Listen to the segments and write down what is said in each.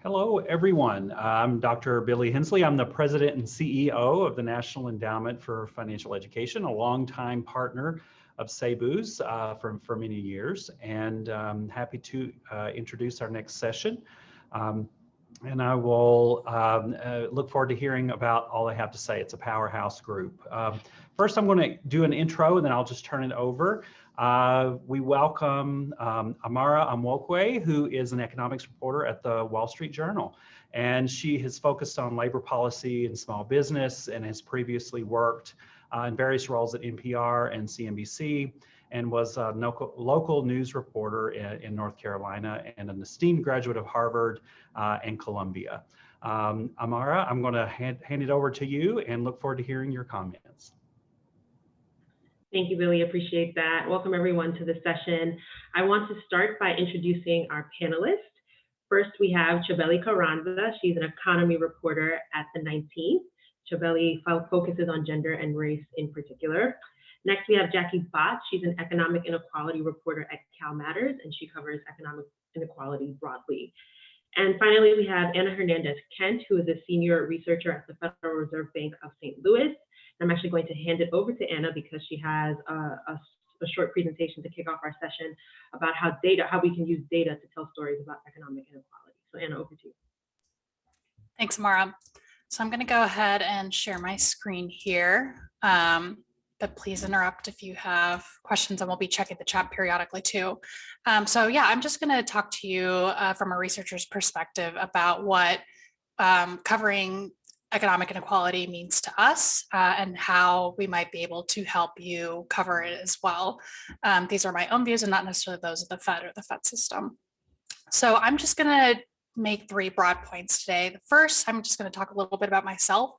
Hello, everyone. I'm Dr. Billy Hensley. I'm the president and CEO of the National Endowment for Financial Education, a longtime partner of SABEW's for many years, and happy to introduce our next session. And I will look forward to hearing about all they have to say. It's a powerhouse group. First, I'm going to do an intro, and then I'll just turn it over. We welcome Amara Omeokwe, who is an economics reporter at the Wall Street Journal. And she has focused on labor policy and small business and has previously worked in various roles at NPR and CNBC, and was a local news reporter in North Carolina and an esteemed graduate of Harvard and Columbia. Amara, I'm going to hand it over to you and look forward to hearing your comments. Thank you, Billy. Appreciate that. Welcome, everyone, to the session. I want to start by introducing our panelists. First, we have Chabeli Carrazana. She's an economy reporter at the 19th. Chabeli focuses on gender and race in particular. Next, we have Jackie Bott. She's an economic inequality reporter at Cal Matters, and she covers economic inequality broadly. And finally, we have Anna Hernández-Kent, who is a senior researcher at the Federal Reserve Bank of St. Louis. I'm actually going to hand it over to Anna because she has a short presentation to kick off our session about how we can use data to tell stories about economic inequality. So Anna, over to you. Thanks, Amara. So I'm going to go ahead and share my screen here, but please interrupt if you have questions, and we'll be checking the chat periodically too. So yeah, I'm just going to talk to you from a researcher's perspective about what covering economic inequality means to us and how we might be able to help you cover it as well. These are my own views and not necessarily those of the Fed or the Fed system. So I'm just going to make three broad points today. The first, I'm just going to talk a little bit about myself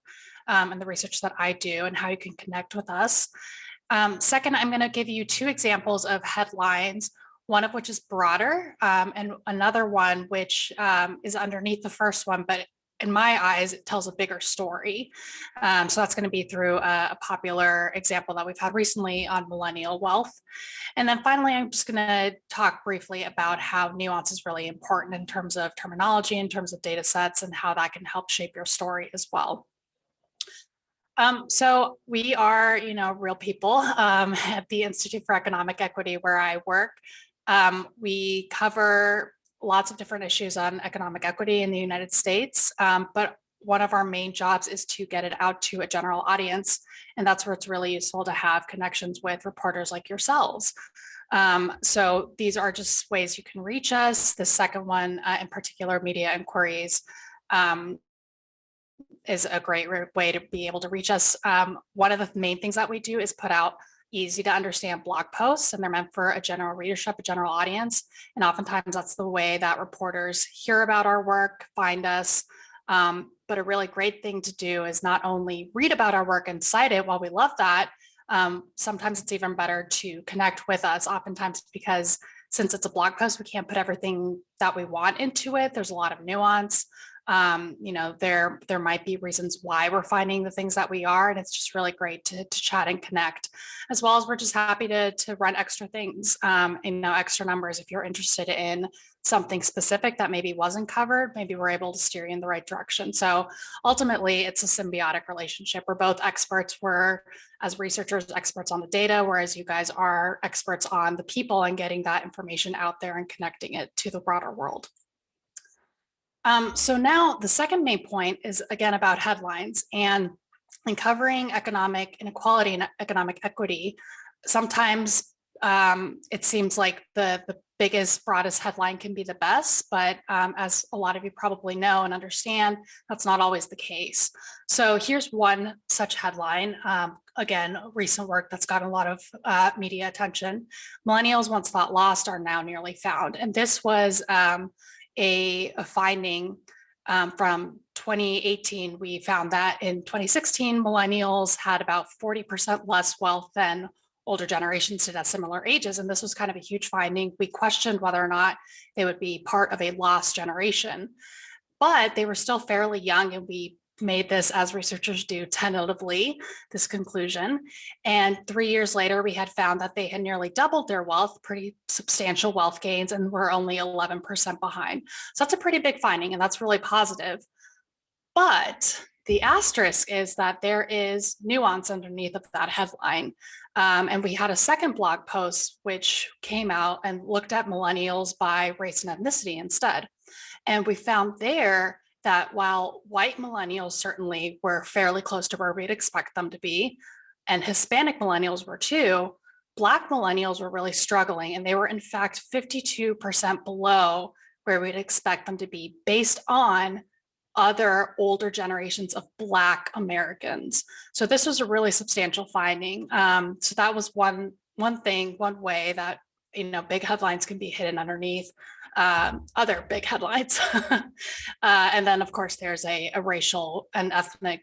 and the research that I do and how you can connect with us. Second, I'm going to give you two examples of headlines, one of which is broader and another one which is underneath the first one, but in my eyes, it tells a bigger story. So that's going to be through a popular example that we've had recently on millennial wealth. And then finally, I'm just going to talk briefly about how nuance is really important in terms of terminology, in terms of data sets, and how that can help shape your story as well. So we are, real people at the Institute for Economic Equity where I work. We cover lots of different issues on economic equity in the United States, but one of our main jobs is to get it out to a general audience, and that's where it's really useful to have connections with reporters like yourselves. So these are just ways you can reach us. The second one, in particular, media inquiries, is a great way to be able to reach us. One of the main things that we do is put out easy to understand blog posts, and they're meant for a general readership, a general audience. And oftentimes that's the way that reporters hear about our work, find us. But a really great thing to do is not only read about our work and cite it, while we love that, sometimes it's even better to connect with us, oftentimes because since it's a blog post, we can't put everything that we want into it. There's a lot of nuance. There might be reasons why we're finding the things that we are, and it's just really great to chat and connect, as well as we're just happy to run extra things, extra numbers. If you're interested in something specific that maybe wasn't covered, maybe we're able to steer you in the right direction. So ultimately, it's a symbiotic relationship. We're both experts. We're, as researchers, experts on the data, whereas you guys are experts on the people and getting that information out there and connecting it to the broader world. So now the second main point is, again, about headlines, and in covering economic inequality and economic equity, sometimes it seems like the biggest, broadest headline can be the best, but as a lot of you probably know and understand, that's not always the case. So here's one such headline, again, recent work that's gotten a lot of media attention. Millennials once thought lost are now nearly found. And this was a finding from 2018. We found that in 2016, millennials had about 40% less wealth than older generations did at similar ages. And this was kind of a huge finding. We questioned whether or not they would be part of a lost generation, but they were still fairly young, and we made this, as researchers do, tentatively, this conclusion. And 3 years later, we had found that they had nearly doubled their wealth, pretty substantial wealth gains, and were only 11% behind. So that's a pretty big finding, and that's really positive. But the asterisk is that there is nuance underneath of that headline. And we had a second blog post which came out and looked at millennials by race and ethnicity instead. And we found there that while white millennials certainly were fairly close to where we'd expect them to be, and Hispanic millennials were too, Black millennials were really struggling. And they were in fact 52% below where we'd expect them to be based on other older generations of Black Americans. So this was a really substantial finding. So that was one way that, you know, big headlines can be hidden underneath other big headlines. And then of course there's a racial and ethnic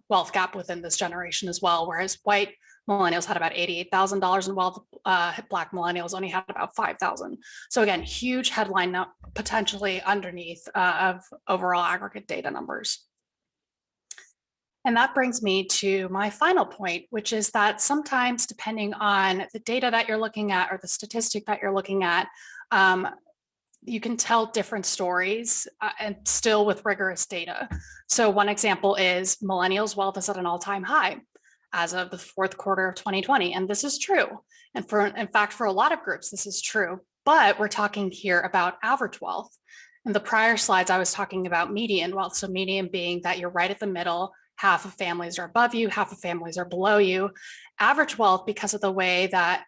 wealth gap within this generation as well, whereas white millennials had about $88,000 in wealth, Black millennials only had about $5,000. So again, huge headline potentially underneath of overall aggregate data numbers. And that brings me to my final point, which is that sometimes depending on the data that you're looking at or the statistic that you're looking at, you can tell different stories and still with rigorous data. So one example is millennials' wealth is at an all-time high as of the fourth quarter of 2020. And this is true. And in fact, for a lot of groups, this is true, but we're talking here about average wealth. In the prior slides, I was talking about median wealth. So median being that you're right at the middle, half of families are above you, half of families are below you. Average wealth, because of the way that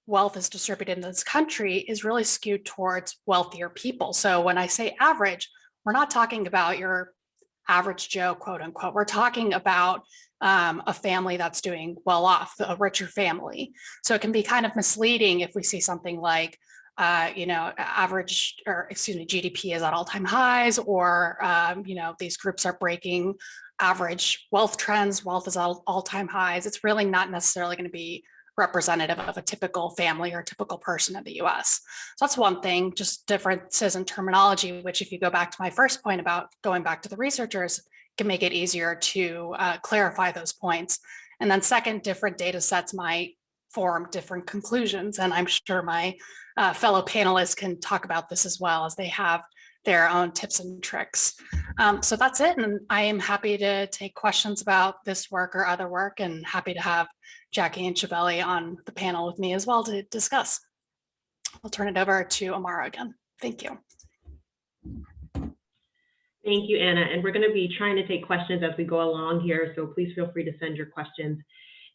wealth is distributed in this country, is really skewed towards wealthier people. So when I say average, we're not talking about your average Joe, quote unquote. We're talking about a family that's doing well off, a richer family. So it can be kind of misleading if we see something like, GDP is at all-time highs, or, these groups are breaking average wealth trends, wealth is at all-time highs. It's really not necessarily going to be representative of a typical family or typical person in the US. So that's one thing, just differences in terminology, which if you go back to my first point about going back to the researchers, can make it easier to clarify those points. And then second, different data sets might form different conclusions. And I'm sure my fellow panelists can talk about this as well, as they have their own tips and tricks. So that's it. And I am happy to take questions about this work or other work, and happy to have Jackie and Chabeli on the panel with me as well to discuss. I'll turn it over to Amara again. Thank you. Thank you, Anna. And we're going to be trying to take questions as we go along here, so please feel free to send your questions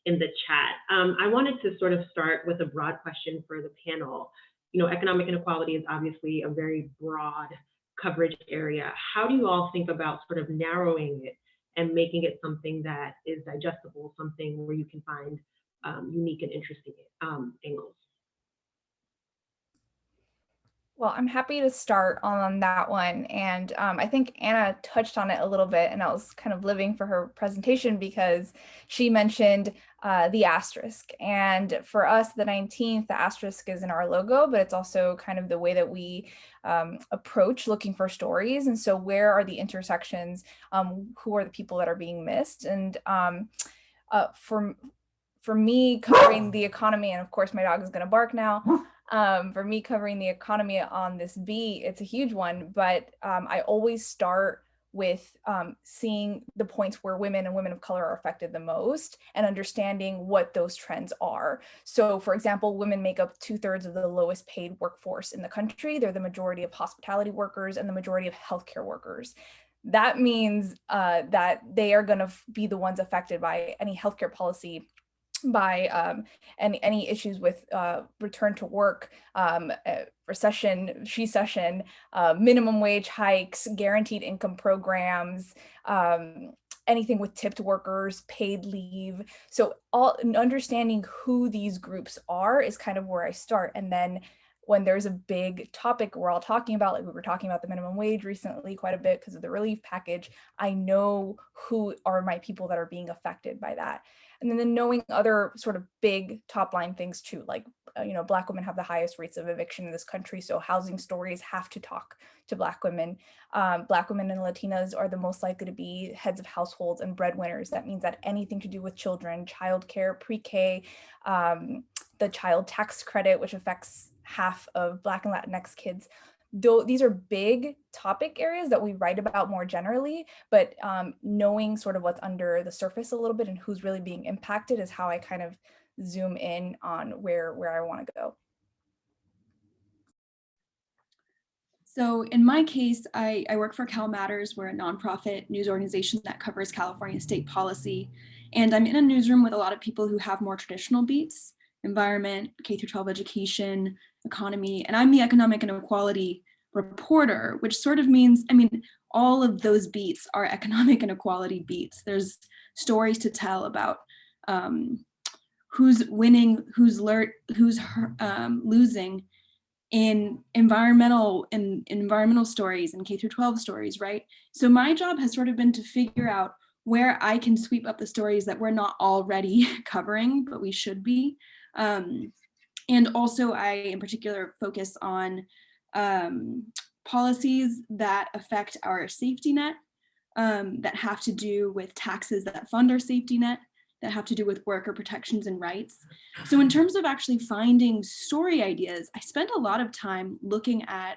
in the chat. I wanted to sort of start with a broad question for the panel. You know, economic inequality is obviously a very broad coverage area. How do you all think about sort of narrowing it and making it something that is digestible, something where you can find unique and interesting angles? Well, I'm happy to start on that one. And I think Anna touched on it a little bit, and I was kind of living for her presentation because she mentioned the asterisk. And for us, the 19th, the asterisk is in our logo, but it's also kind of the way that we approach looking for stories. And so where are the intersections? Who are the people that are being missed? And for me, covering the economy, and of course my dog is going to bark now. For me, covering the economy on this beat, it's a huge one, but I always start with seeing the points where women and women of color are affected the most and understanding what those trends are. So for example, women make up 2/3 of the lowest paid workforce in the country. They're the majority of hospitality workers and the majority of healthcare workers. That means that they are going to be the ones affected by any healthcare policy, by any issues with return to work, recession, minimum wage hikes, guaranteed income programs, anything with tipped workers, paid leave. So understanding who these groups are is kind of where I start. And then when there's a big topic we're all talking about, like we were talking about the minimum wage recently quite a bit because of the relief package, I know who are my people that are being affected by that. And then knowing other sort of big top line things too, like, Black women have the highest rates of eviction in this country. So housing stories have to talk to Black women. Black women and Latinas are the most likely to be heads of households and breadwinners. That means that anything to do with children, childcare, pre-K, the child tax credit, which affects half of Black and Latinx kids, though these are big topic areas that we write about more generally, but knowing sort of what's under the surface a little bit and who's really being impacted is how I kind of zoom in on where I want to go. So in my case, I work for Cal Matters. We're a nonprofit news organization that covers California state policy. And I'm in a newsroom with a lot of people who have more traditional beats: environment, K-12 education, economy, and I'm the economic inequality reporter, which sort of means, all of those beats are economic inequality beats. There's stories to tell about who's winning, who's losing in environmental stories and K-12 stories, right? So my job has sort of been to figure out where I can sweep up the stories that we're not already covering, but we should be. And also I, in particular, focus on policies that affect our safety net, that have to do with taxes that fund our safety net, that have to do with worker protections and rights. So in terms of actually finding story ideas, I spend a lot of time looking at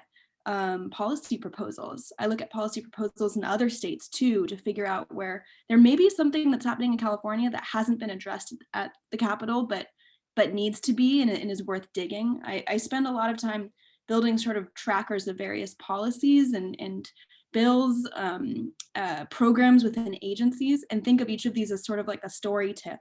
policy proposals. I look at policy proposals in other states too, to figure out where there may be something that's happening in California that hasn't been addressed at the Capitol, but needs to be and is worth digging. I spend a lot of time building sort of trackers of various policies and bills, programs within agencies, and think of each of these as sort of like a story tip,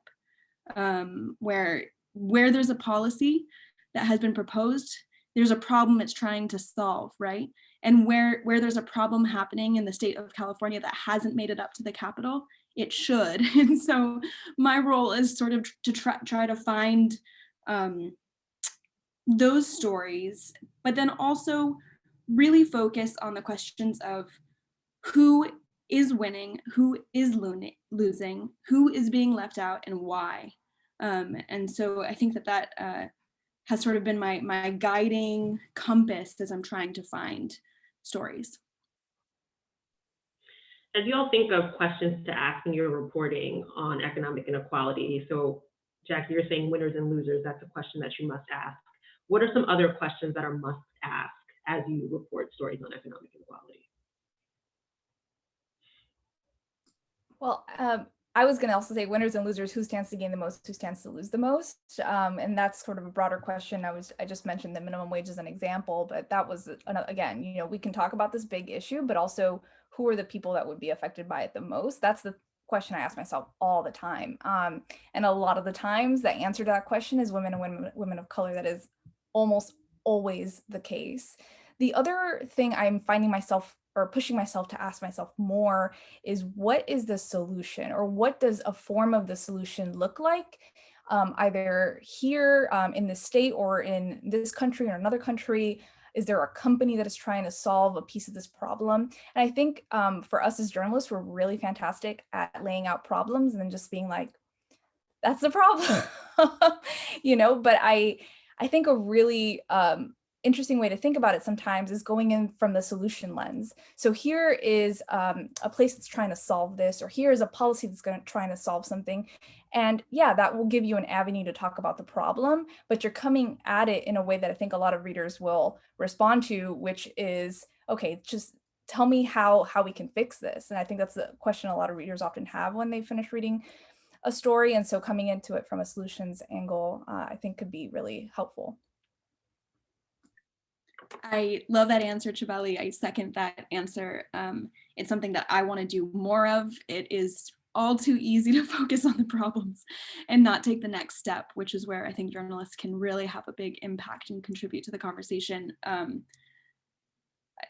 where there's a policy that has been proposed, there's a problem it's trying to solve, right? And where there's a problem happening in the state of California that hasn't made it up to the Capitol, it should. And so my role is sort of to try to find those stories, but then also really focus on the questions of who is winning, who is losing, who is being left out, and why. And so I think that has sort of been my guiding compass as I'm trying to find stories. As you all think of questions to ask in your reporting on economic inequality, so Jackie, you're saying winners and losers, that's a question that you must ask. What are some other questions that are must ask as you report stories on economic inequality? Well, I was going to also say winners and losers, who stands to gain the most, who stands to lose the most? And that's sort of a broader question. I just mentioned the minimum wage as an example, but that was, again, we can talk about this big issue, but also who are the people that would be affected by it the most? That's the question I ask myself all the time. And a lot of the times the answer to that question is women and women of color. That is almost always the case. The other thing I'm finding myself or pushing myself to ask myself more is, what is the solution, or what does a form of the solution look like, either here in the state or in this country or another country? Is there a company that is trying to solve a piece of this problem? And I think for us as journalists, we're really fantastic at laying out problems and then just being like, that's the problem, but I think a really interesting way to think about it sometimes is going in from the solution lens. So here is a place that's trying to solve this, or here is a policy that's trying to solve something. And yeah, that will give you an avenue to talk about the problem, but you're coming at it in a way that I think a lot of readers will respond to, which is, okay, just tell me how we can fix this. And I think that's the question a lot of readers often have when they finish reading a story. And so coming into it from a solutions angle, I think could be really helpful. I love that answer, Chabeli. I second that answer. It's something that I want to do more of. It is all too easy to focus on the problems and not take the next step, which is where I think journalists can really have a big impact and contribute to the conversation.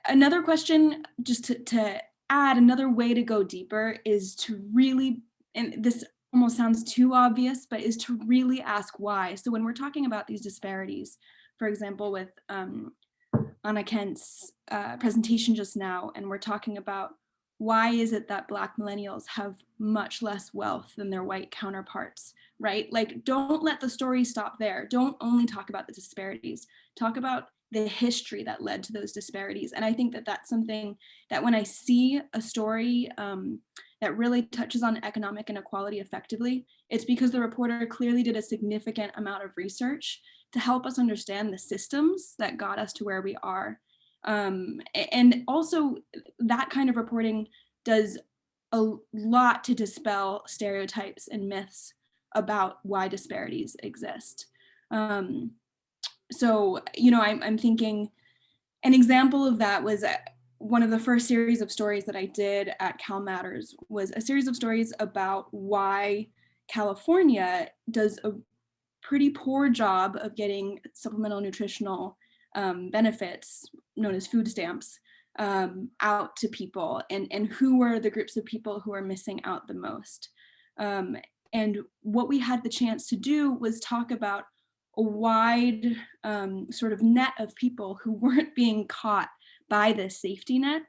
Another question, just to add, another way to go deeper is to really, and this almost sounds too obvious, but is to really ask why. So when we're talking about these disparities, for example, with Anna Kent's presentation just now, and we're talking about why is it that Black millennials have much less wealth than their white counterparts, right? Like, don't let the story stop there. Don't only talk about the disparities. Talk about the history that led to those disparities. And I think that that's something that when I see a story that really touches on economic inequality effectively, it's because the reporter clearly did a significant amount of research to help us understand the systems that got us to where we are. And also that kind of reporting does a lot to dispel stereotypes and myths about why disparities exist. So, you know, I'm thinking an example of that was one of the first series of stories that I did at Cal Matters was a series of stories about why California does a pretty poor job of getting supplemental nutritional benefits, known as food stamps, out to people, and who are the groups of people who are missing out the most. And what we had the chance to do was talk about a wide sort of net of people who weren't being caught by this safety net.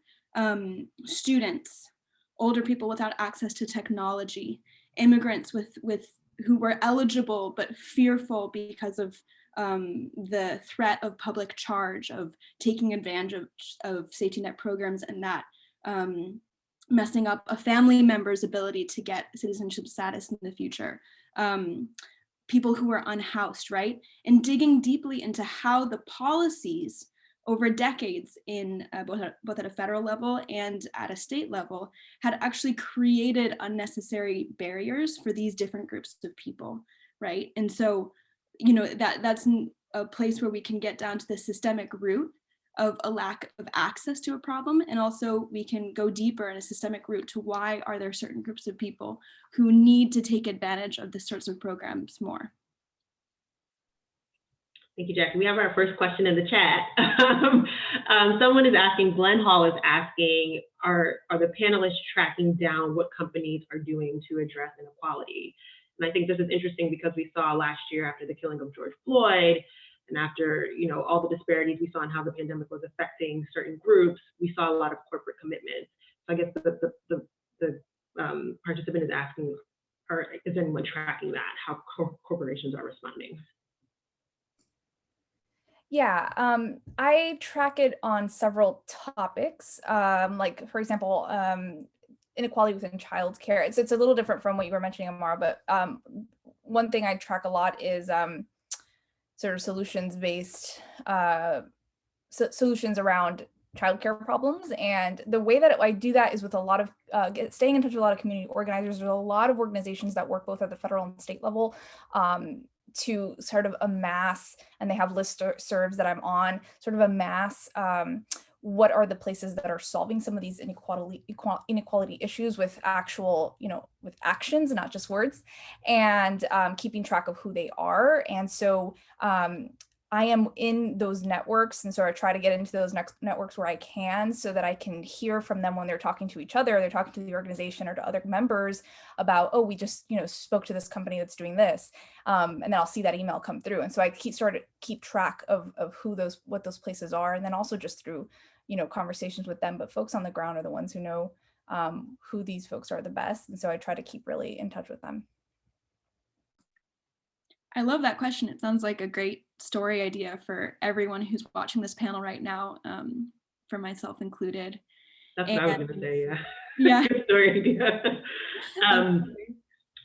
Students, older people without access to technology, immigrants who were eligible but fearful because of the threat of public charge, of taking advantage of safety net programs, and that messing up a family member's ability to get citizenship status in the future. People who were unhoused, right? And digging deeply into how the policies over decades in both at a federal level and at a state level had actually created unnecessary barriers for these different groups of people, right? And so, you know, that's a place where we can get down to the systemic root of a lack of access to a problem, and also we can go deeper in a systemic root to why are there certain groups of people who need to take advantage of this sorts of programs more. Thank you, Jackie. We have our first question in the chat. Someone is asking, Glenn Hall is asking, are the panelists tracking down what companies are doing to address inequality? And I think this is interesting because we saw last year after the killing of George Floyd, and after, you know, all the disparities we saw in how the pandemic was affecting certain groups, we saw a lot of corporate commitments. So I guess the participant is asking, is anyone tracking that, how corporations are responding? Yeah, I track it on several topics, like, for example, inequality within childcare. It's a little different from what you were mentioning, Amara, but one thing I track a lot is sort of solutions-based solutions around childcare problems. And the way that I do that is with a lot of staying in touch with a lot of community organizers. There's a lot of organizations that work both at the federal and state level to sort of amass, and they have listservs that I'm on, sort of amass what are the places that are solving some of these inequality issues with actual, you know, with actions, not just words, and keeping track of who they are. And so I am in those networks, and so I try to get into those networks where I can, so that I can hear from them when they're talking to each other, they're talking to the organization or to other members about, oh, we just, you know, spoke to this company that's doing this, and then I'll see that email come through, and so I keep track of what those places are, and then also just through, you know, conversations with them. But folks on the ground are the ones who know who these folks are the best, and so I try to keep really in touch with them. I love that question. It sounds like a great story idea for everyone who's watching this panel right now, for myself included. That's what I was going to say, yeah. Yeah. Good story idea.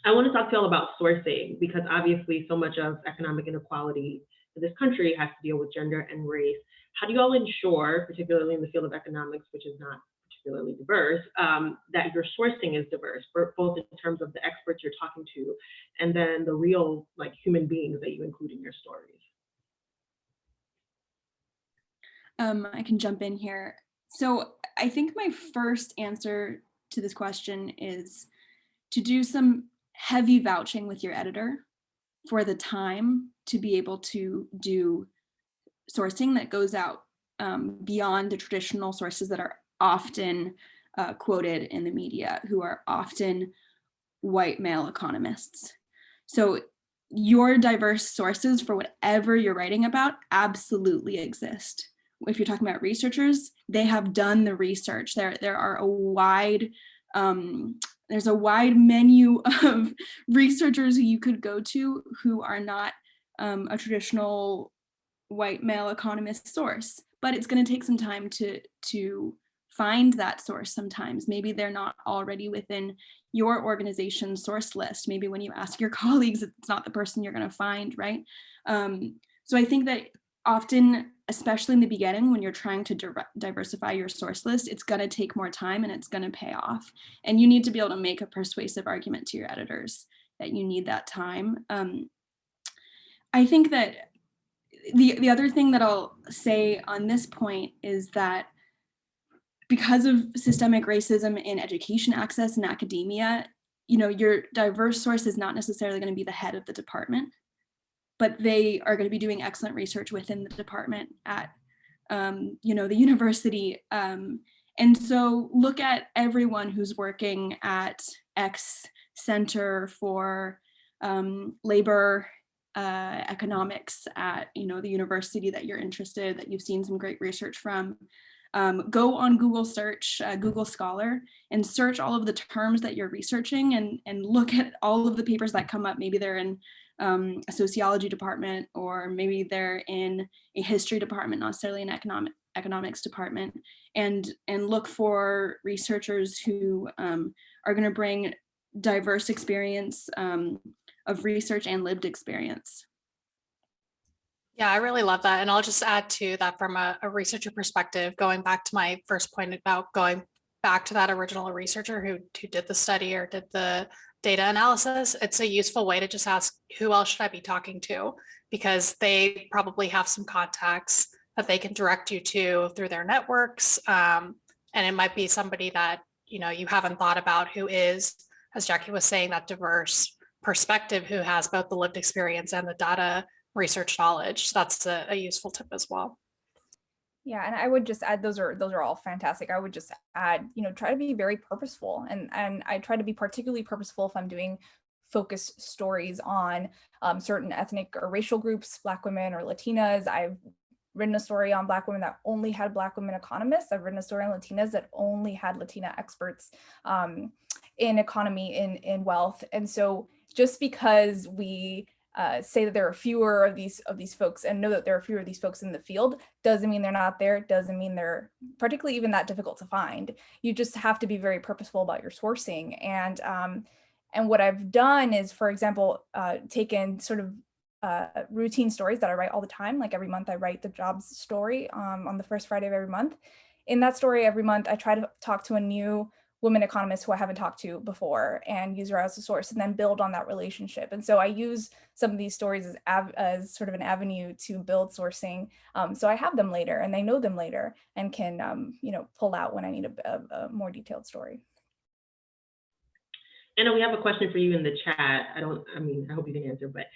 I want to talk to y'all about sourcing, because obviously so much of economic inequality in this country has to deal with gender and race. How do you all ensure, particularly in the field of economics, which is not particularly diverse, that your sourcing is diverse, both in terms of the experts you're talking to and then the real, like, human beings that you include in your stories? I can jump in here. So I think my first answer to this question is to do some heavy vouching with your editor for the time to be able to do sourcing that goes out beyond the traditional sources that are often quoted in the media, who are often white male economists. So your diverse sources for whatever you're writing about absolutely exist. if you're talking about researchers, they have done the research. There are a wide, there's a wide menu of researchers who you could go to who are not a traditional white male economist source, but it's going to take some time to find that source. Sometimes maybe they're not already within your organization's source list. Maybe when you ask your colleagues, it's not the person you're going to find, right? So I think that often, especially in the beginning, when you're trying to diversify your source list, it's going to take more time and it's going to pay off. And you need to be able to make a persuasive argument to your editors that you need that time. I think that the other thing that I'll say on this point is that because of systemic racism in education access and academia, your diverse source is not necessarily going to be the head of the department, but they are going to be doing excellent research within the department at, the university. And so look at everyone who's working at X Center for labor economics at, the university that you're interested, that you've seen some great research from. Go on Google search, Google Scholar, and search all of the terms that you're researching and look at all of the papers that come up. Maybe they're in a sociology department, or maybe they're in a history department, not necessarily an economics department, and look for researchers who are going to bring diverse experience of research and lived experience. Yeah, I really love that. And I'll just add to that from a researcher perspective, going back to my first point about going back to that original researcher who did the study or did the data analysis. It's a useful way to just ask, who else should I be talking to? Because they probably have some contacts that they can direct you to through their networks. And it might be somebody that, you haven't thought about, who is, as Jackie was saying, that diverse perspective, who has both the lived experience and the data research knowledge. So that's a useful tip as well. Yeah, and I would just add, those are all fantastic. I would just add, try to be very purposeful, and I try to be particularly purposeful if I'm doing focus stories on certain ethnic or racial groups, Black women or Latinas. I've written a story on Black women that only had Black women economists. I've written a story on Latinas that only had Latina experts in economy, in wealth. And so just because we say that there are fewer of these folks and know that there are fewer of these folks in the field doesn't mean they're not there. Doesn't mean they're particularly even that difficult to find. You just have to be very purposeful about your sourcing. And what I've done is, for example, taken sort of routine stories that I write all the time. Like every month I write the jobs story on the first Friday of every month. In that story every month, I try to talk to a new women economists who I haven't talked to before and use her as a source, and then build on that relationship. And so I use some of these stories as sort of an avenue to build sourcing. So I have them later and they know them later and can, pull out when I need a more detailed story. Anna, we have a question for you in the chat. I hope you can answer, but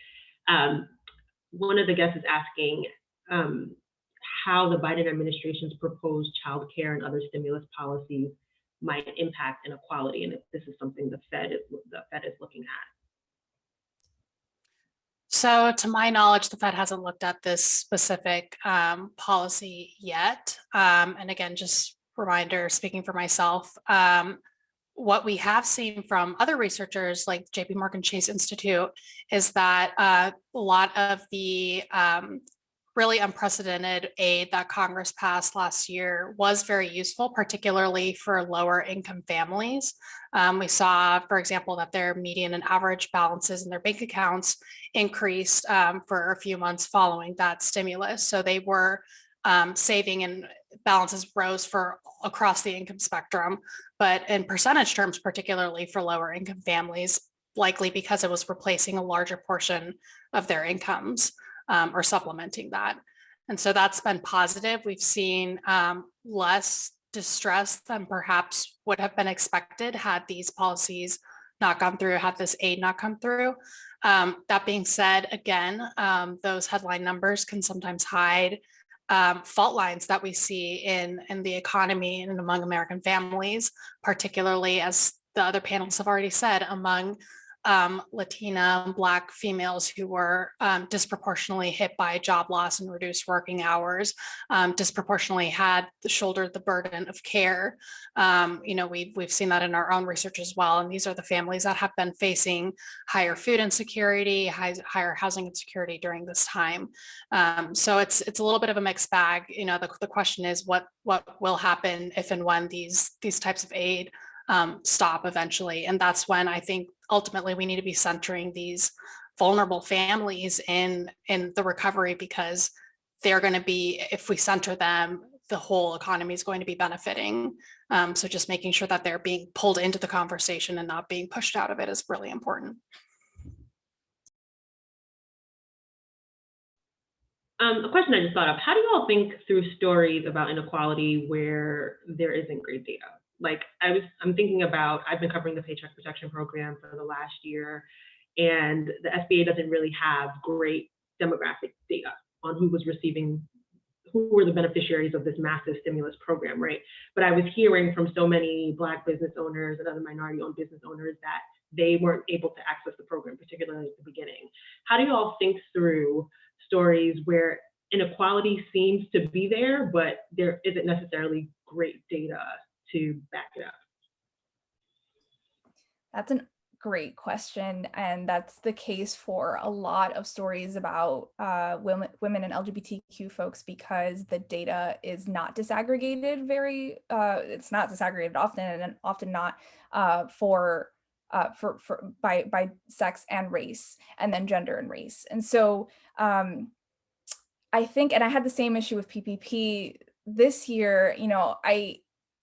one of the guests is asking how the Biden administration's proposed child care and other stimulus policies might impact inequality, and if this is something the Fed is looking at. So to my knowledge, the Fed hasn't looked at this specific policy yet. And again, just reminder, speaking for myself, what we have seen from other researchers like JP Morgan Chase Institute is that a lot of the really unprecedented aid that Congress passed last year was very useful, particularly for lower income families. We saw, for example, that their median and average balances in their bank accounts increased for a few months following that stimulus. So they were saving, and balances rose for across the income spectrum, but in percentage terms, particularly for lower income families, likely because it was replacing a larger portion of their incomes. Or supplementing that. And so that's been positive. We've seen less distress than perhaps would have been expected had these policies not gone through, had this aid not come through. That being said, again, those headline numbers can sometimes hide fault lines that we see in the economy and among American families, particularly, as the other panels have already said, among Latina, Black females who were disproportionately hit by job loss and reduced working hours, disproportionately shouldered the burden of care. We've seen that in our own research as well. And these are the families that have been facing higher food insecurity, higher housing insecurity during this time. So it's a little bit of a mixed bag. The question is what will happen if and when these types of aid stop eventually. And that's when I think ultimately we need to be centering these vulnerable families in the recovery, because they're going to be, if we center them, the whole economy is going to be benefiting. So just making sure that they're being pulled into the conversation and not being pushed out of it is really important. A question I just thought of: how do you all think through stories about inequality where there isn't great data? Like I'm thinking about, I've been covering the Paycheck Protection Program for the last year, and the SBA doesn't really have great demographic data on who were the beneficiaries of this massive stimulus program, right? But I was hearing from so many Black business owners and other minority-owned business owners that they weren't able to access the program, particularly at the beginning. How do you all think through stories where inequality seems to be there, but there isn't necessarily great data to back it up? That's a great question, and that's the case for a lot of stories about women and LGBTQ folks, because the data is not disaggregated it's not disaggregated often, and often not by sex and race, and then gender and race. And so I think, and I had the same issue with PPP this year,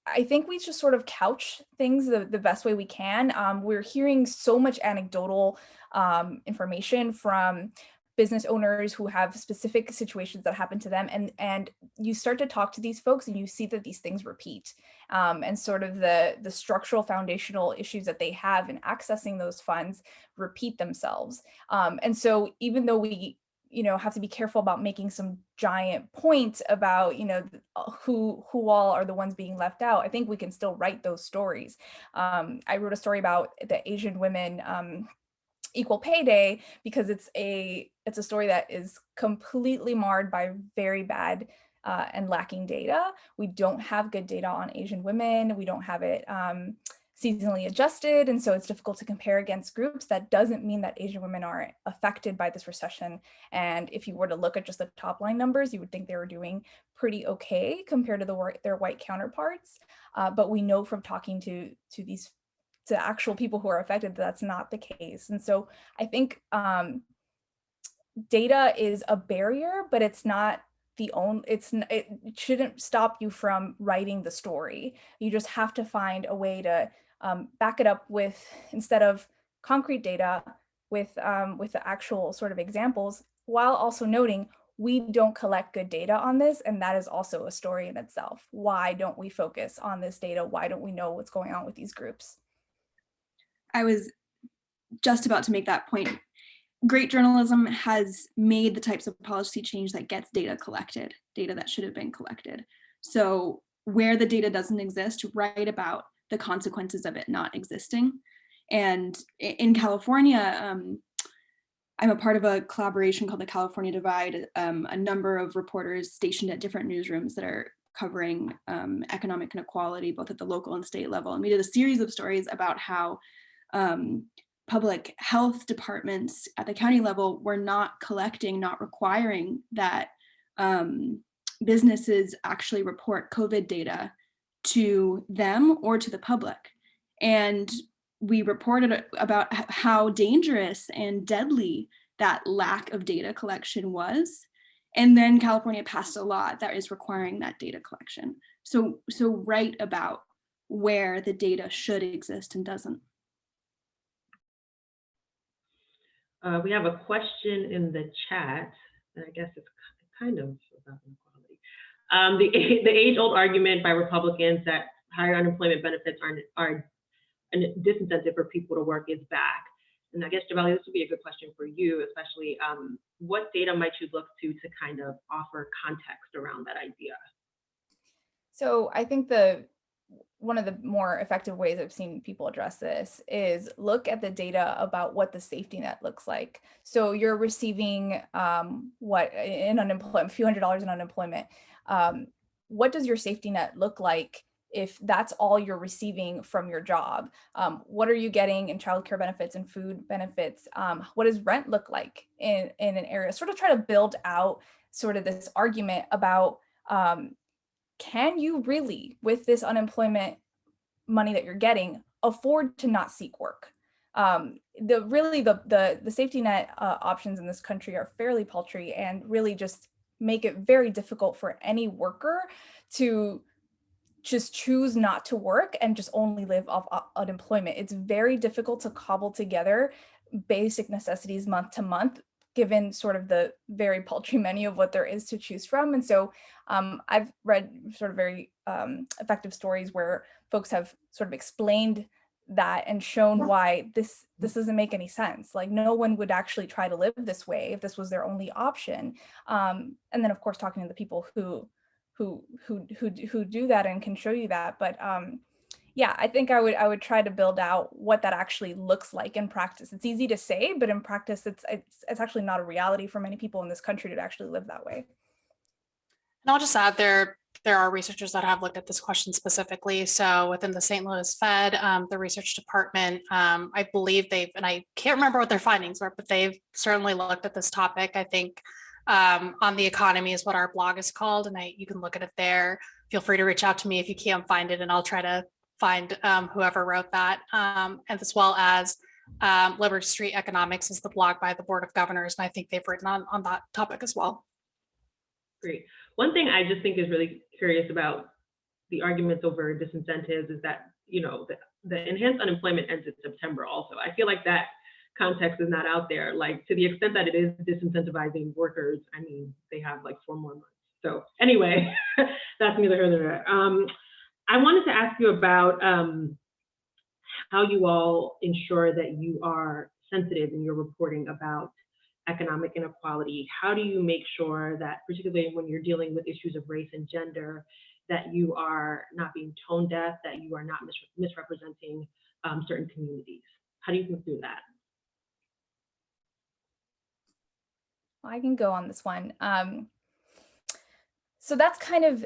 I think we just sort of couch things the best way we can. We're hearing so much anecdotal information from business owners who have specific situations that happen to them, and you start to talk to these folks and you see that these things repeat, and sort of the structural foundational issues that they have in accessing those funds repeat themselves. And so even though we have to be careful about making some giant points about, who all are the ones being left out, I think we can still write those stories. I wrote a story about the Asian women Equal Pay Day because it's a story that is completely marred by very bad and lacking data. We don't have good data on Asian women. We don't have it seasonally adjusted, and so it's difficult to compare against groups. That doesn't mean that Asian women aren't affected by this recession. And if you were to look at just the top line numbers, you would think they were doing pretty okay compared to their white counterparts. But we know from talking to actual people who are affected that that's not the case. And so I think data is a barrier, but it's not the only. It shouldn't stop you from writing the story. You just have to find a way to back it up with, instead of concrete data, with the actual sort of examples, while also noting we don't collect good data on this, and that is also a story in itself. Why don't we focus on this data? Why don't we know what's going on with these groups? I was just about to make that point. Great journalism has made the types of policy change that gets data collected, data that should have been collected. So where the data doesn't exist, write about the consequences of it not existing. And in California, I'm a part of a collaboration called the California Divide, a number of reporters stationed at different newsrooms that are covering economic inequality, both at the local and state level. And we did a series of stories about how public health departments at the county level were not collecting, not requiring that businesses actually report COVID data to them or to the public. And we reported about how dangerous and deadly that lack of data collection was. And then California passed a law that is requiring that data collection. So write about where the data should exist and doesn't. We have a question in the chat, and I guess it's kind of about inequality. The age-old argument by Republicans that higher unemployment benefits are a disincentive for people to work is back. And I guess, Chabeli, this would be a good question for you, especially what data might you look to kind of offer context around that idea? So I think the one of the more effective ways I've seen people address this is look at the data about what the safety net looks like. So you're receiving what in unemployment, a few $100s in unemployment. What does your safety net look like if that's all you're receiving from your job? What are you getting in childcare benefits and food benefits? What does rent look like in an area? Sort of try to build out sort of this argument about can you really, with this unemployment money that you're getting, afford to not seek work? The safety net options in this country are fairly paltry and really just make it very difficult for any worker to just choose not to work and just only live off unemployment. It's very difficult to cobble together basic necessities month to month, given sort of the very paltry menu of what there is to choose from. And so I've read sort of very effective stories where folks have sort of explained that and shown why this doesn't make any sense. Like no one would actually try to live this way if this was their only option. And then of course, talking to the people who do that and can show you that. But yeah, I think I would try to build out what that actually looks like in practice. It's easy to say, but in practice, it's actually not a reality for many people in this country to actually live that way. And I'll just add there are researchers that have looked at this question specifically. So within the St. Louis Fed, the research department, I believe and I can't remember what their findings were, but they've certainly looked at this topic. I think on the economy is what our blog is called, and you can look at it there. Feel free to reach out to me if you can't find it, and I'll try to find whoever wrote that, and as well as Liberty Street Economics is the blog by the Board of Governors, and I think they've written on that topic as well. Great. One thing I just think is really curious about the arguments over disincentives is that, you know, the enhanced unemployment ends in September also. I feel like that context is not out there. Like to the extent that it is disincentivizing workers, I mean, they have like 4 more months. So anyway, that's neither here nor there. I wanted to ask you about how you all ensure that you are sensitive in your reporting about economic inequality. How do you make sure that, particularly when you're dealing with issues of race and gender, that you are not being tone deaf, that you are not misrepresenting certain communities? How do you think through that? I can go on this one. So that's kind of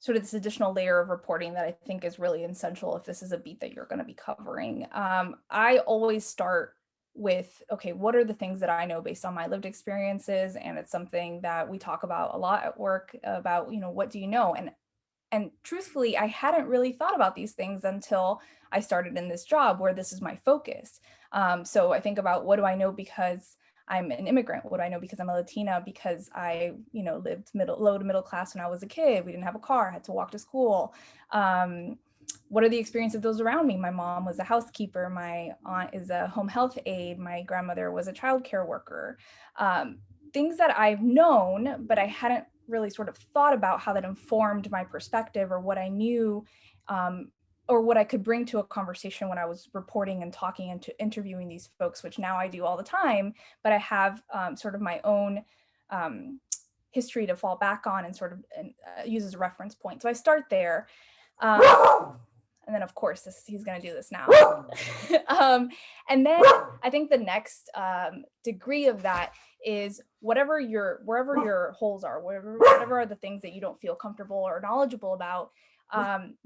sort of this additional layer of reporting that I think is really essential if this is a beat that you're going to be covering. I always start with, okay, what are the things that I know based on my lived experiences? And it's something that we talk about a lot at work about, you know, what do you know? And truthfully, I hadn't really thought about these things until I started in this job where this is my focus. So I think about, what do I know because I'm an immigrant? What do I know because I'm a Latina? Because I, you know, lived low to middle class when I was a kid. We didn't have a car, I had to walk to school. What are the experiences of those around me? My mom was a housekeeper. My aunt is a home health aide. My grandmother was a childcare worker. Things that I've known, but I hadn't really sort of thought about how that informed my perspective or what I knew, or what I could bring to a conversation when I was reporting and talking and interviewing these folks, which now I do all the time, but I have sort of my own history to fall back on and sort of use as a reference point. So I start there. And then of course, he's gonna do this now. And then I think the next degree of that is wherever your holes are, whatever are the things that you don't feel comfortable or knowledgeable about,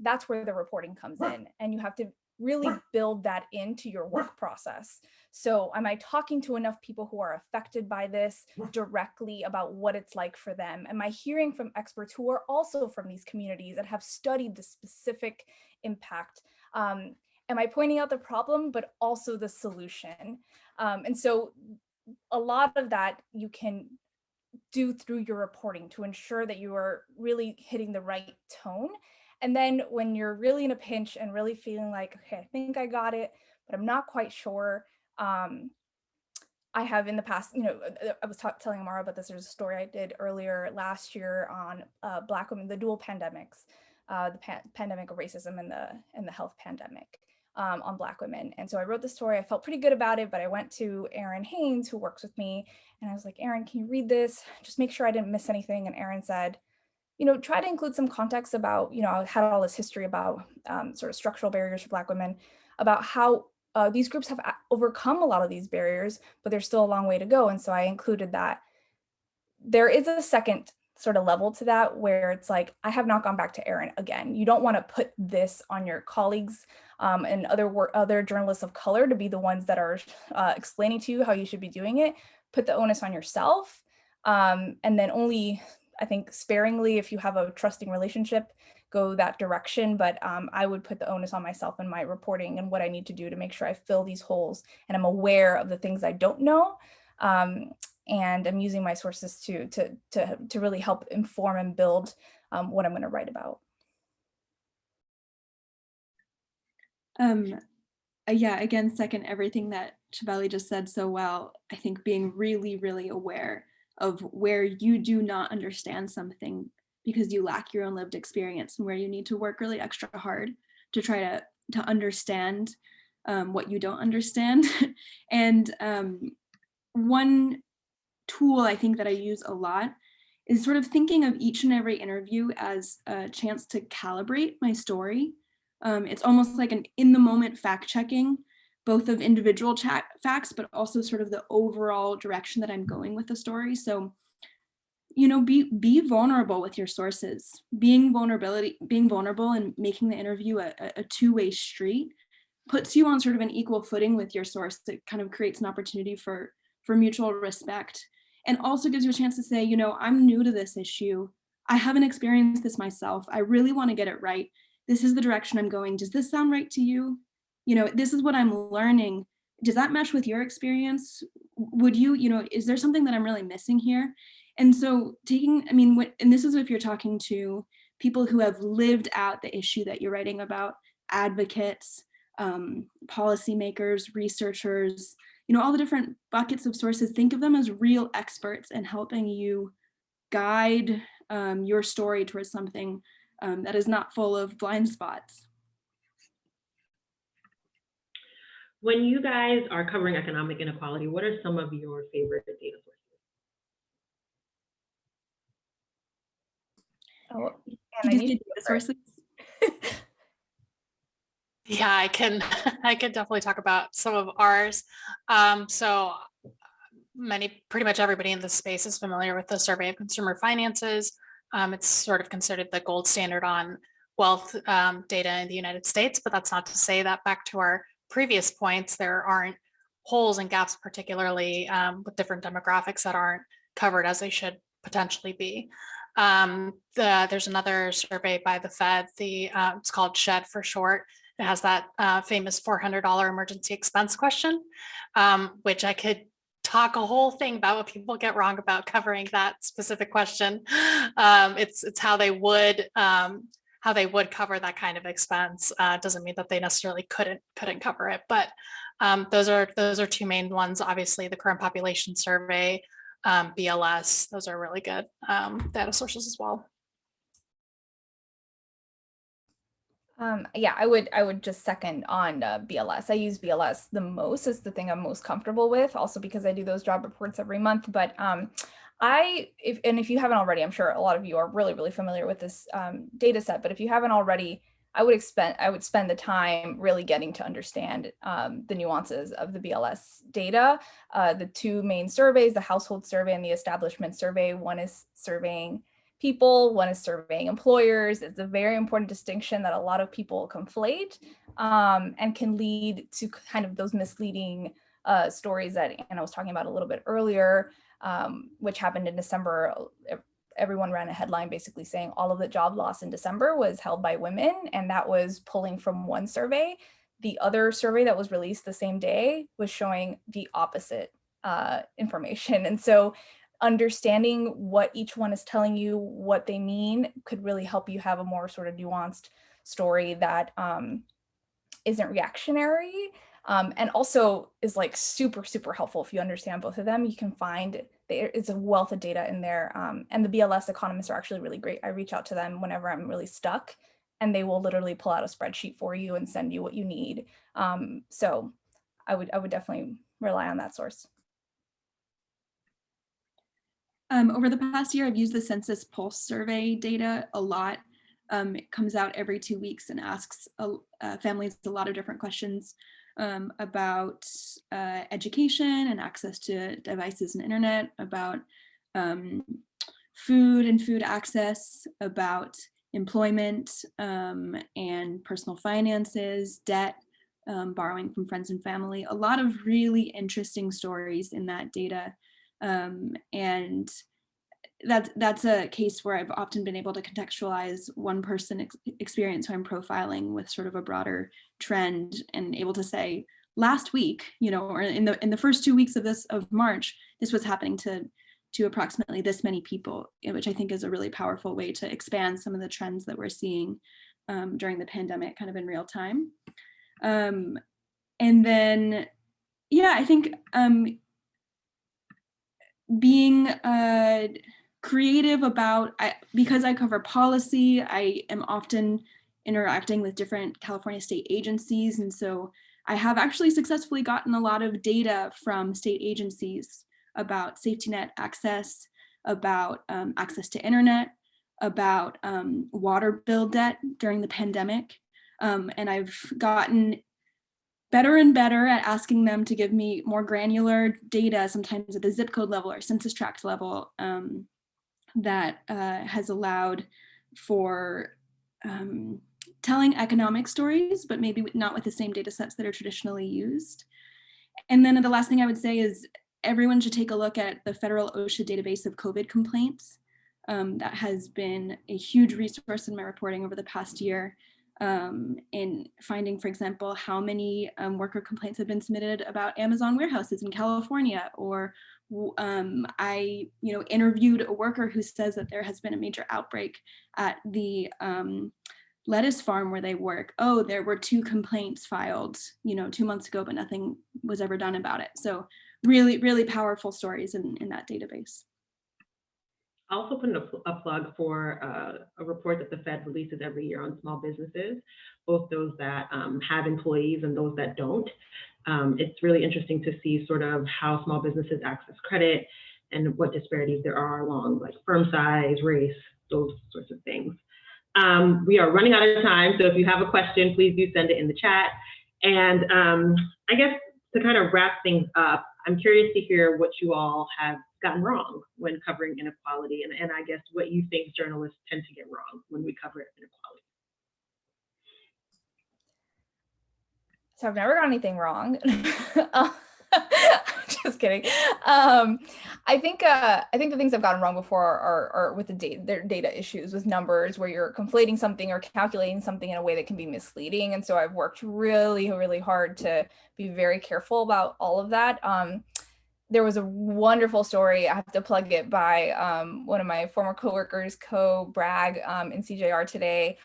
that's where the reporting comes in. And you have to really build that into your work process. So am I talking to enough people who are affected by this directly about what it's like for them? Am I hearing from experts who are also from these communities that have studied the specific impact? Am I pointing out the problem, but also the solution? And so a lot of that you can do through your reporting to ensure that you are really hitting the right tone. And then when you're really in a pinch and really feeling like, okay, I think I got it, but I'm not quite sure. I have in the past, you know, I was telling Amara about this. There's a story I did earlier last year on Black women, the dual pandemics, the pandemic of racism and the health pandemic on Black women. And so I wrote the story. I felt pretty good about it, but I went to Erin Haynes, who works with me, and I was like, Erin, can you read this? Just make sure I didn't miss anything. And Erin said, try to include some context about, I had all this history about sort of structural barriers for Black women, about how these groups have overcome a lot of these barriers, but there's still a long way to go. And so I included that. There is a second sort of level to that where it's like, I have not gone back to Erin again. You don't want to put this on your colleagues and other journalists of color to be the ones that are explaining to you how you should be doing it. Put the onus on yourself. And then only, I think, sparingly, if you have a trusting relationship, go that direction. But I would put the onus on myself and my reporting and what I need to do to make sure I fill these holes and I'm aware of the things I don't know. And I'm using my sources to really help inform and build what I'm going to write about. Yeah, again, second everything that Chabeli just said so well. I think being really, really aware of where you do not understand something because you lack your own lived experience, and where you need to work really extra hard to try to understand what you don't understand. And one tool I think that I use a lot is sort of thinking of each and every interview as a chance to calibrate my story. It's almost like an in the moment fact checking, both of individual facts, but also sort of the overall direction that I'm going with the story. So, be vulnerable with your sources. Being vulnerable and making the interview a two-way street puts you on sort of an equal footing with your source. That kind of creates an opportunity for mutual respect, and also gives you a chance to say, I'm new to this issue. I haven't experienced this myself. I really want to get it right. This is the direction I'm going. Does this sound right to you? This is what I'm learning. Does that mesh with your experience? Would you, is there something that I'm really missing here? And so and this is if you're talking to people who have lived out the issue that you're writing about, advocates, policymakers, researchers, all the different buckets of sources. Think of them as real experts in helping you guide your story towards something that is not full of blind spots. When you guys are covering economic inequality, what are some of your favorite data sources? Oh, and I need data sources. Yeah, I can definitely talk about some of ours. So pretty much everybody in this space is familiar with the Survey of Consumer Finances. It's sort of considered the gold standard on wealth data in the United States, but that's not to say that, back to our previous points, there aren't holes and gaps, particularly with different demographics that aren't covered as they should potentially be. There's another survey by the Fed, it's called SHED for short. It has that famous $400 emergency expense question, which I could talk a whole thing about what people get wrong about covering that specific question. It's how they would cover that kind of expense. Doesn't mean that they necessarily couldn't cover it, but those are two main ones. Obviously, the current population survey, BLS, those are really good data sources as well. Yeah, I would just second on BLS. I use BLS the most. It's the thing I'm most comfortable with, also because I do those job reports every month. But if you haven't already, I'm sure a lot of you are really, really familiar with this data set. But if you haven't already, I would spend the time really getting to understand the nuances of the BLS data. The two main surveys, the household survey and the establishment survey, one is surveying people, one is surveying employers. It's a very important distinction that a lot of people conflate and can lead to kind of those misleading stories that Anna was talking about a little bit earlier, which happened in December. Everyone ran a headline basically saying all of the job loss in December was held by women, and that was pulling from one survey. The other survey that was released the same day was showing the opposite information. And so understanding what each one is telling you, what they mean, could really help you have a more sort of nuanced story that isn't reactionary, and also is like super, super helpful. If you understand both of them, you can find it's a wealth of data in there. And the BLS economists are actually really great. I reach out to them whenever I'm really stuck, and they will literally pull out a spreadsheet for you and send you what you need. So I would definitely rely on that source. Over the past year, I've used the Census Pulse survey data a lot. It comes out every 2 weeks and asks families a lot of different questions about education and access to devices and internet, about food and food access, about employment and personal finances, debt, borrowing from friends and family. A lot of really interesting stories in that data. And that's a case where I've often been able to contextualize one person experience who I'm profiling with sort of a broader trend, and able to say, last week, or in the first 2 weeks of March, this was happening to approximately this many people, which I think is a really powerful way to expand some of the trends that we're seeing during the pandemic kind of in real time. And then, yeah, I think being creative about, because I cover policy, I am often interacting with different California state agencies. And so I have actually successfully gotten a lot of data from state agencies about safety net access, about access to internet, about water bill debt during the pandemic. And I've gotten better and better at asking them to give me more granular data, sometimes at the zip code level or census tract level, that has allowed for telling economic stories, but maybe not with the same data sets that are traditionally used. And then the last thing I would say is everyone should take a look at the federal OSHA database of COVID complaints. That has been a huge resource in my reporting over the past year, in finding, for example, how many worker complaints have been submitted about Amazon warehouses in California. Or I interviewed a worker who says that there has been a major outbreak at the lettuce farm where they work. Oh, there were 2 complaints filed 2 months ago, but nothing was ever done about it. So really, really powerful stories in that database. I'll also put in a plug for a report that the Fed releases every year on small businesses, both those that have employees and those that don't. It's really interesting to see sort of how small businesses access credit and what disparities there are along like firm size, race, those sorts of things. We are running out of time, so if you have a question, please do send it in the chat. And I guess to kind of wrap things up, I'm curious to hear what you all have gotten wrong when covering inequality, and I guess what you think journalists tend to get wrong when we cover inequality. So I've never got anything wrong. Just kidding. I think the things I've gotten wrong before are with the data issues with numbers, where you're conflating something or calculating something in a way that can be misleading. And so I've worked really, really hard to be very careful about all of that. There was a wonderful story, I have to plug it, by one of my former coworkers, Bragg, in CJR today,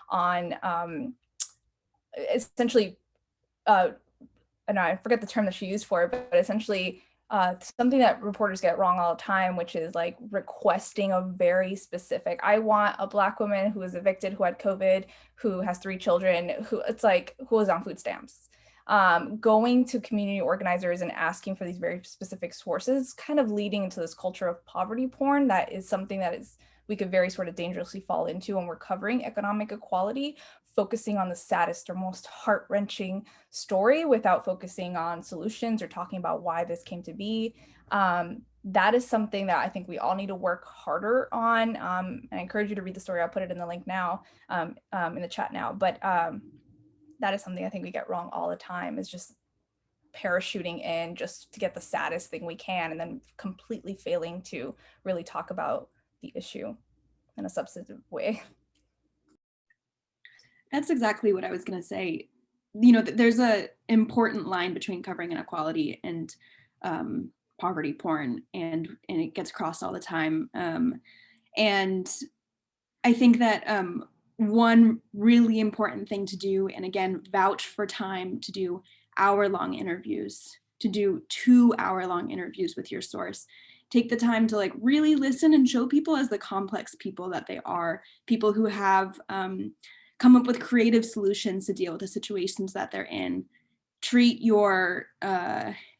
on essentially, and I forget the term that she used for it, but essentially something that reporters get wrong all the time, which is like requesting a very specific, I want a Black woman who was evicted, who had COVID, who has 3 children, who is on food stamps. Going to community organizers and asking for these very specific sources, kind of leading into this culture of poverty porn. That is something that we could very sort of dangerously fall into when we're covering economic equality, focusing on the saddest or most heart-wrenching story without focusing on solutions or talking about why this came to be. That is something that I think we all need to work harder on. And I encourage you to read the story. I'll put it in the link now, in the chat now. But that is something I think we get wrong all the time, is just parachuting in just to get the saddest thing we can, and then completely failing to really talk about the issue in a substantive way. That's exactly what I was going to say. There's an important line between covering inequality and poverty porn, and it gets crossed all the time. And I think that one really important thing to do, and again, vouch for time to do hour-long interviews, to do 2-hour-long interviews with your source. Take the time to really listen and show people as the complex people that they are, people who have come up with creative solutions to deal with the situations that they're in. treat your,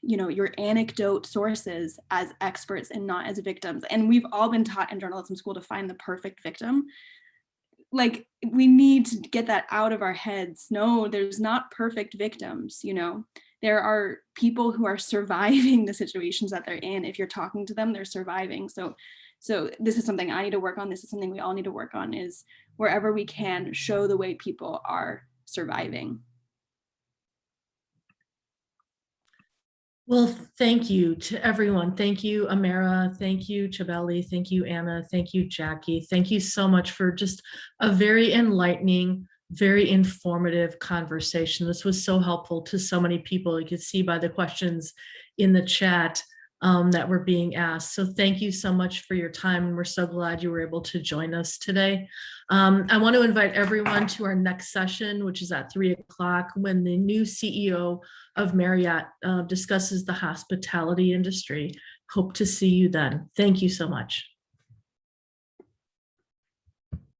your anecdote sources as experts and not as victims. And we've all been taught in journalism school to find the perfect victim. Like, we need to get that out of our heads. No, there's not perfect victims, There are people who are surviving the situations that they're in. If you're talking to them, they're surviving. So this is something I need to work on. This is something we all need to work on, is wherever we can, show the way people are surviving. Well, thank you to everyone. Thank you, Amara. Thank you, Chabeli. Thank you, Anna. Thank you, Jackie. Thank you so much for just a very enlightening, very informative conversation. This was so helpful to so many people. You could see by the questions in the chat that were being asked. So thank you so much for your time. And we're so glad you were able to join us today. I want to invite everyone to our next session, which is at 3 o'clock, when the new CEO of Marriott discusses the hospitality industry. Hope to see you then. Thank you so much.